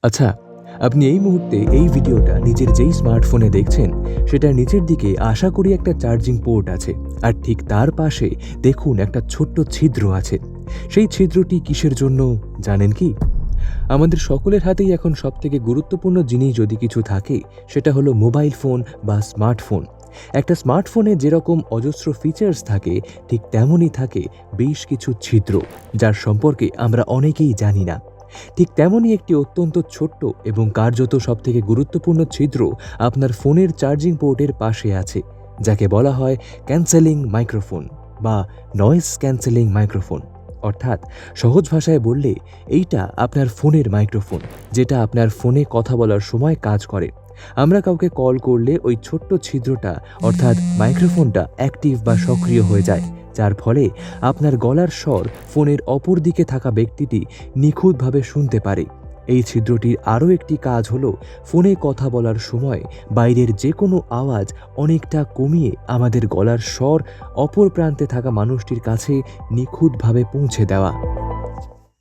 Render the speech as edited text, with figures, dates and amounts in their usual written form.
আচ্ছা, আপনি এই মুহূর্তে এই ভিডিওটা নিজের যেই স্মার্টফোনে দেখছেন, সেটার নিচের দিকে আশা করি একটা চার্জিং পোর্ট আছে। আর ঠিক তার পাশে দেখুন একটা ছোট্ট ছিদ্র আছে। সেই ছিদ্রটি কিসের জন্য জানেন কি? আমাদের সকলের হাতেই এখন সবথেকে গুরুত্বপূর্ণ জিনিস যদি কিছু থাকে, সেটা হলো মোবাইল ফোন বা স্মার্টফোন। একটা স্মার্টফোনে যেরকম অজস্র ফিচার্স থাকে, ঠিক তেমনই থাকে বেশ কিছু ছিদ্র, যার সম্পর্কে আমরা অনেকেই জানি না। ঠিক তেমনই একটি অত্যন্ত ছোট্ট এবং কার্যত সবথেকে গুরুত্বপূর্ণ ছিদ্র আপনার ফোনের চার্জিং পোর্টের পাশে আছে, যাকে বলা হয় ক্যান্সেলিং মাইক্রোফোন বা নয়েজ ক্যান্সেলিং মাইক্রোফোন। অর্থাৎ সহজ ভাষায় বললে এইটা আপনার ফোনের মাইক্রোফোন, যেটা আপনার ফোনে কথা বলার সময় কাজ করে। আমরা কাউকে কল করলে ওই ছোট্ট ছিদ্রটা অর্থাৎ মাইক্রোফোনটা অ্যাক্টিভ বা সক্রিয় হয়ে যায়, যার ফলে আপনার গলার স্বর ফোনের অপর দিকে থাকা ব্যক্তিটি নিখুঁতভাবে শুনতে পারে। এই ছিদ্রটির আরও একটি কাজ হলো ফোনে কথা বলার সময় বাইরের যে কোনো আওয়াজ অনেকটা কমিয়ে আমাদের গলার স্বর অপর প্রান্তে থাকা মানুষটির কাছে নিখুঁতভাবে পৌঁছে দেওয়া।